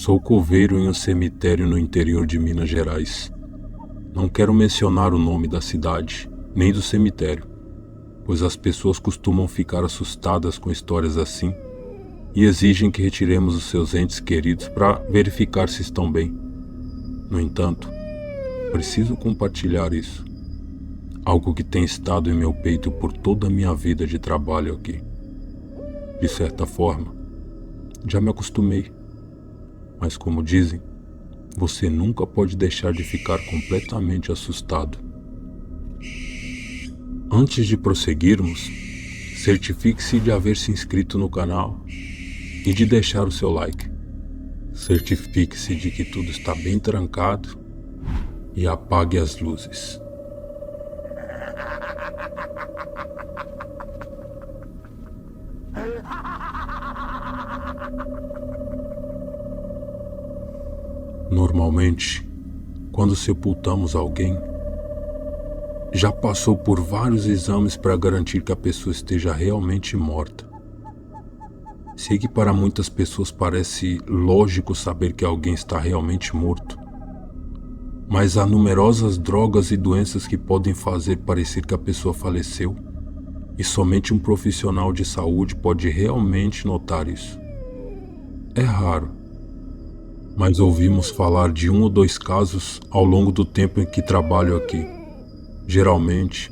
Sou coveiro em um cemitério no interior de Minas Gerais. Não quero mencionar o nome da cidade, nem do cemitério, pois as pessoas costumam ficar assustadas com histórias assim e exigem que retiremos os seus entes queridos para verificar se estão bem. No entanto, preciso compartilhar isso. Algo que tem estado em meu peito por toda a minha vida de trabalho aqui. De certa forma, já me acostumei. Mas como dizem, você nunca pode deixar de ficar completamente assustado. Antes de prosseguirmos, certifique-se de haver se inscrito no canal e de deixar o seu like. Certifique-se de que tudo está bem trancado e apague as luzes. Normalmente, quando sepultamos alguém, já passou por vários exames para garantir que a pessoa esteja realmente morta. Sei que para muitas pessoas parece lógico saber que alguém está realmente morto, mas há numerosas drogas e doenças que podem fazer parecer que a pessoa faleceu, e somente um profissional de saúde pode realmente notar isso. É raro, mas ouvimos falar de 1 ou 2 casos ao longo do tempo em que trabalho aqui. Geralmente,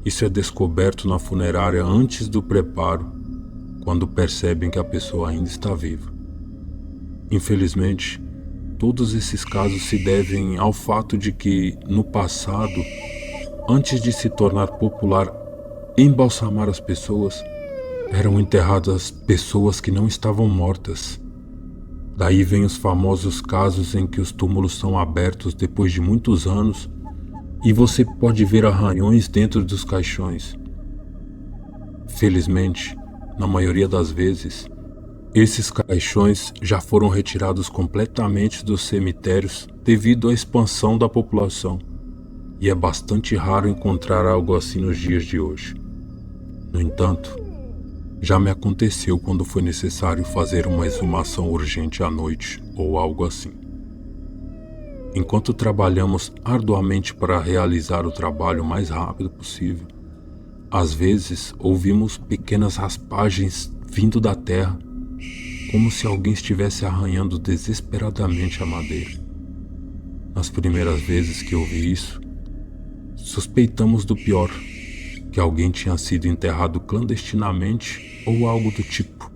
isso é descoberto na funerária antes do preparo, quando percebem que a pessoa ainda está viva. Infelizmente, todos esses casos se devem ao fato de que, no passado, antes de se tornar popular embalsamar as pessoas, eram enterradas pessoas que não estavam mortas. Daí vem os famosos casos em que os túmulos são abertos depois de muitos anos e você pode ver arranhões dentro dos caixões. Felizmente, na maioria das vezes, esses caixões já foram retirados completamente dos cemitérios devido à expansão da população, e é bastante raro encontrar algo assim nos dias de hoje. No entanto, já me aconteceu quando foi necessário fazer uma exumação urgente à noite ou algo assim. Enquanto trabalhamos arduamente para realizar o trabalho o mais rápido possível, às vezes ouvimos pequenas raspagens vindo da terra, como se alguém estivesse arranhando desesperadamente a madeira. Nas primeiras vezes que ouvi isso, suspeitamos do pior, que alguém tinha sido enterrado clandestinamente ou algo do tipo.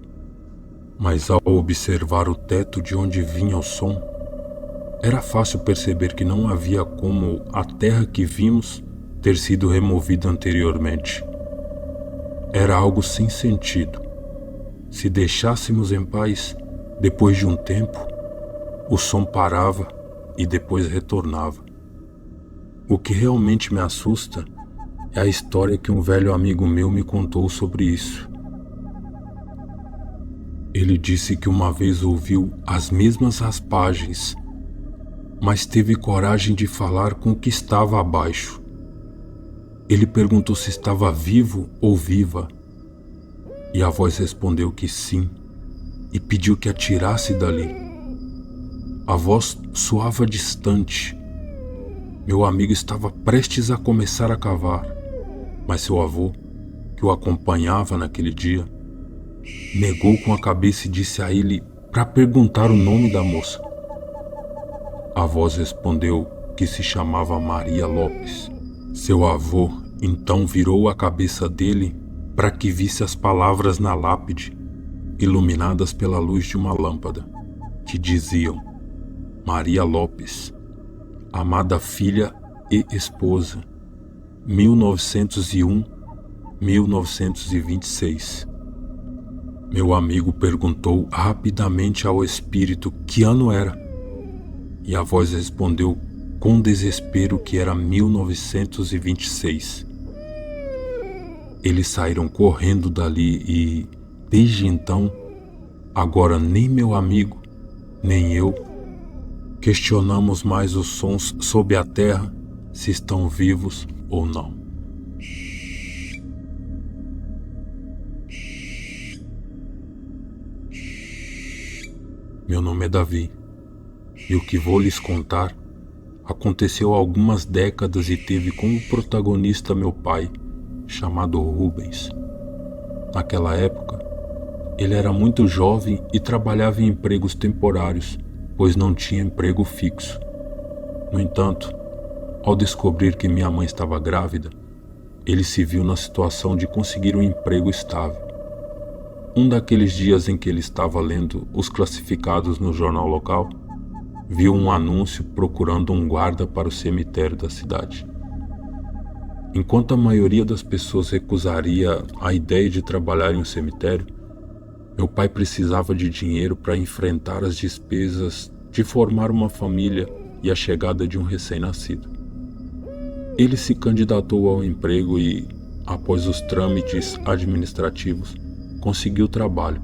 Mas ao observar o teto de onde vinha o som, era fácil perceber que não havia como a terra que vimos ter sido removida anteriormente. Era algo sem sentido. Se deixássemos em paz, depois de um tempo, o som parava e depois retornava. O que realmente me assusta é a história que um velho amigo meu me contou sobre isso. Ele disse que uma vez ouviu as mesmas raspagens, mas teve coragem de falar com o que estava abaixo. Ele perguntou se estava vivo ou viva, e a voz respondeu que sim, e pediu que a tirasse dali. A voz soava distante. Meu amigo estava prestes a começar a cavar, mas seu avô, que o acompanhava naquele dia, negou com a cabeça e disse a ele para perguntar o nome da moça. A voz respondeu que se chamava Maria Lopes. Seu avô então virou a cabeça dele para que visse as palavras na lápide, iluminadas pela luz de uma lâmpada, que diziam: Maria Lopes, amada filha e esposa, 1901-1926. Meu amigo perguntou rapidamente ao espírito que ano era, e a voz respondeu com desespero que era 1926. Eles saíram correndo dali e, desde então, agora nem meu amigo, nem eu, questionamos mais os sons sob a terra, se estão vivos ou não. Meu nome é Davi. E o que vou lhes contar aconteceu há algumas décadas e teve como protagonista meu pai, chamado Rubens. Naquela época, ele era muito jovem e trabalhava em empregos temporários, pois não tinha emprego fixo. No entanto, ao descobrir que minha mãe estava grávida, ele se viu na situação de conseguir um emprego estável. Um daqueles dias em que ele estava lendo os classificados no jornal local, viu um anúncio procurando um guarda para o cemitério da cidade. Enquanto a maioria das pessoas recusaria a ideia de trabalhar em um cemitério, meu pai precisava de dinheiro para enfrentar as despesas de formar uma família e a chegada de um recém-nascido. Ele se candidatou ao emprego e, após os trâmites administrativos, conseguiu trabalho.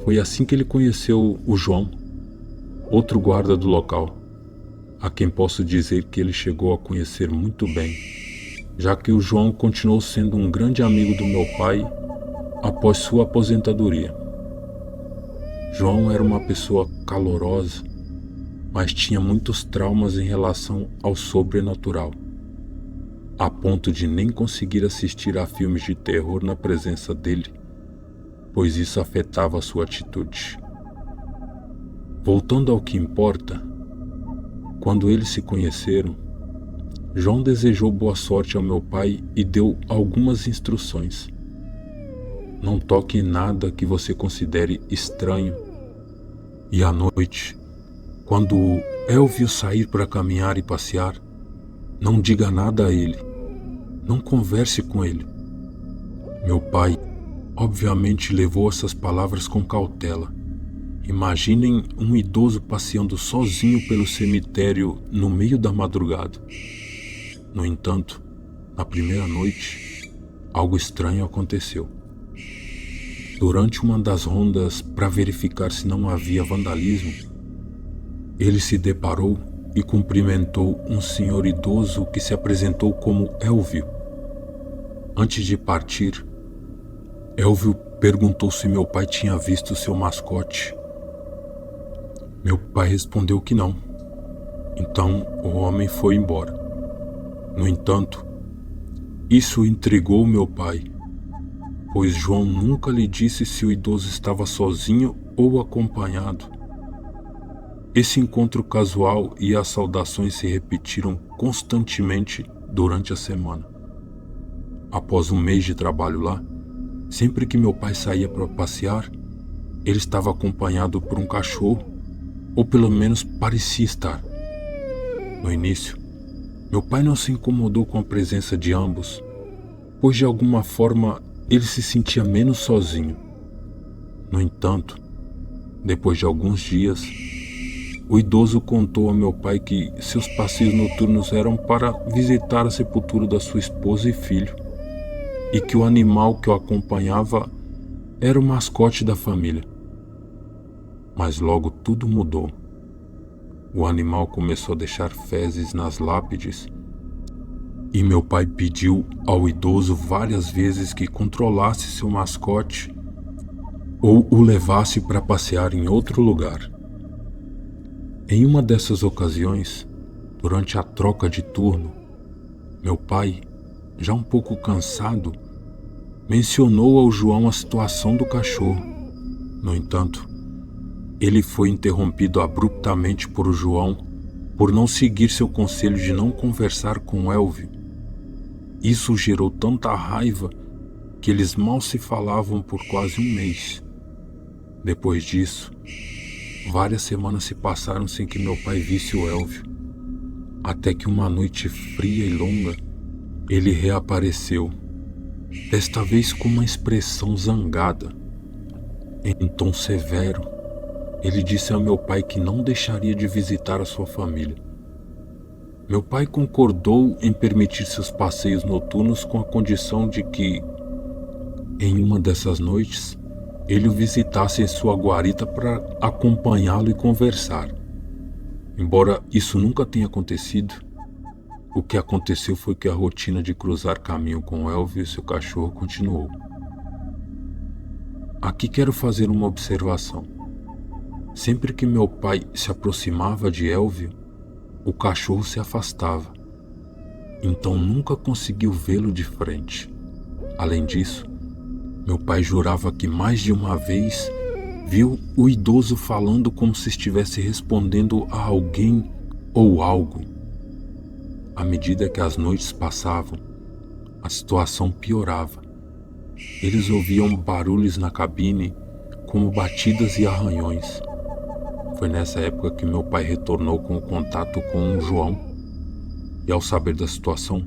Foi assim que ele conheceu o João, outro guarda do local, a quem posso dizer que ele chegou a conhecer muito bem, já que o João continuou sendo um grande amigo do meu pai após sua aposentadoria. João era uma pessoa calorosa, mas tinha muitos traumas em relação ao sobrenatural, a ponto de nem conseguir assistir a filmes de terror na presença dele, pois isso afetava sua atitude. Voltando ao que importa, quando eles se conheceram, João desejou boa sorte ao meu pai e deu algumas instruções. Não toque em nada que você considere estranho. E à noite, quando Elvio sair para caminhar e passear, não diga nada a ele. Não converse com ele. Meu pai, obviamente, levou essas palavras com cautela. Imaginem um idoso passeando sozinho pelo cemitério no meio da madrugada. No entanto, na primeira noite, algo estranho aconteceu. Durante uma das rondas para verificar se não havia vandalismo, ele se deparou e cumprimentou um senhor idoso que se apresentou como Elvio. Antes de partir, Elvio perguntou se meu pai tinha visto seu mascote. Meu pai respondeu que não. Então o homem foi embora. No entanto, isso intrigou meu pai, pois João nunca lhe disse se o idoso estava sozinho ou acompanhado. Esse encontro casual e as saudações se repetiram constantemente durante a semana. Após um mês de trabalho lá, sempre que meu pai saía para passear, ele estava acompanhado por um cachorro, ou pelo menos parecia estar. No início, meu pai não se incomodou com a presença de ambos, pois de alguma forma ele se sentia menos sozinho. No entanto, depois de alguns dias, o idoso contou a meu pai que seus passeios noturnos eram para visitar a sepultura da sua esposa e filho, e que o animal que o acompanhava era o mascote da família. Mas logo tudo mudou. O animal começou a deixar fezes nas lápides, e meu pai pediu ao idoso várias vezes que controlasse seu mascote ou o levasse para passear em outro lugar. Em uma dessas ocasiões, durante a troca de turno, meu pai, já um pouco cansado, mencionou ao João a situação do cachorro. No entanto, ele foi interrompido abruptamente por João por não seguir seu conselho de não conversar com Elvio. Isso gerou tanta raiva que eles mal se falavam por quase um mês. Depois disso, várias semanas se passaram sem que meu pai visse o Elvio, até que uma noite fria e longa, ele reapareceu, desta vez com uma expressão zangada. Em tom severo, ele disse ao meu pai que não deixaria de visitar a sua família. Meu pai concordou em permitir seus passeios noturnos com a condição de que, em uma dessas noites, ele o visitasse em sua guarita para acompanhá-lo e conversar. Embora isso nunca tenha acontecido, o que aconteceu foi que a rotina de cruzar caminho com Elvio e seu cachorro continuou. Aqui quero fazer uma observação. Sempre que meu pai se aproximava de Elvio, o cachorro se afastava. Então nunca conseguiu vê-lo de frente. Além disso, meu pai jurava que mais de uma vez viu o idoso falando como se estivesse respondendo a alguém ou algo. À medida que as noites passavam, a situação piorava. Eles ouviam barulhos na cabine, como batidas e arranhões. Foi nessa época que meu pai retornou com o contato com o João. E ao saber da situação,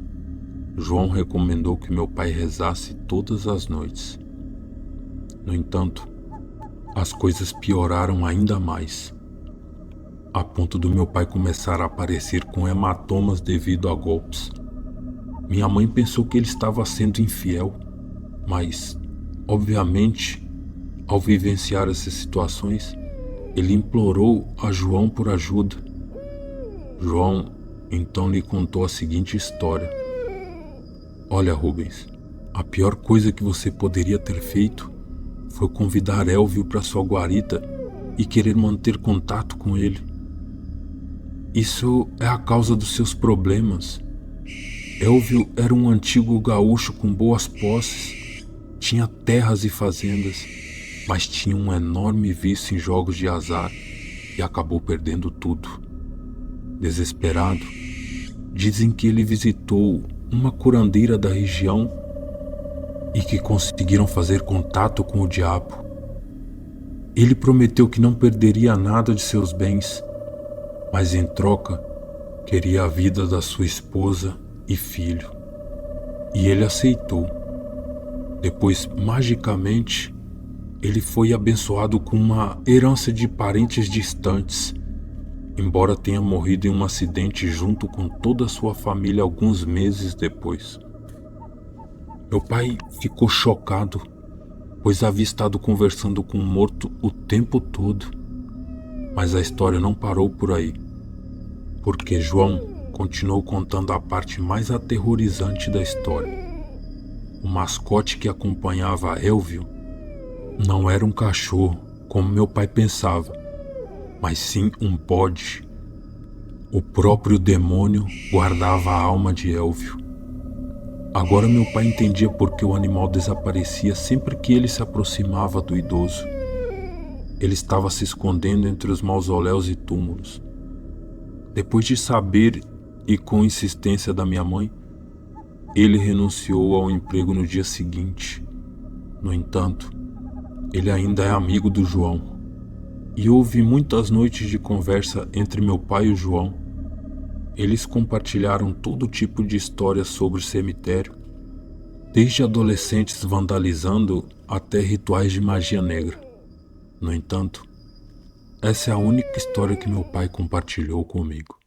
João recomendou que meu pai rezasse todas as noites. No entanto, as coisas pioraram ainda mais, a ponto do meu pai começar a aparecer com hematomas devido a golpes. Minha mãe pensou que ele estava sendo infiel, mas, obviamente, ao vivenciar essas situações, ele implorou a João por ajuda. João então lhe contou a seguinte história: Olha, Rubens, a pior coisa que você poderia ter feito foi convidar Elvio para sua guarita e querer manter contato com ele. Isso é a causa dos seus problemas. Elvio era um antigo gaúcho com boas posses, tinha terras e fazendas, mas tinha um enorme vício em jogos de azar e acabou perdendo tudo. Desesperado, dizem que ele visitou uma curandeira da região e que conseguiram fazer contato com o diabo. Ele prometeu que não perderia nada de seus bens, mas em troca queria a vida da sua esposa e filho. E ele aceitou. Depois, magicamente, ele foi abençoado com uma herança de parentes distantes, embora tenha morrido em um acidente junto com toda a sua família alguns meses depois. Meu pai ficou chocado, pois havia estado conversando com o morto o tempo todo. Mas a história não parou por aí, porque João continuou contando a parte mais aterrorizante da história. O mascote que acompanhava Elvio não era um cachorro, como meu pai pensava, mas sim um bode. O próprio demônio guardava a alma de Elvio. Agora meu pai entendia por que o animal desaparecia sempre que ele se aproximava do idoso. Ele estava se escondendo entre os mausoléus e túmulos. Depois de saber e com insistência da minha mãe, ele renunciou ao emprego no dia seguinte. No entanto, ele ainda é amigo do João. E houve muitas noites de conversa entre meu pai e o João. Eles compartilharam todo tipo de histórias sobre o cemitério, desde adolescentes vandalizando até rituais de magia negra. No entanto, essa é a única história que meu pai compartilhou comigo.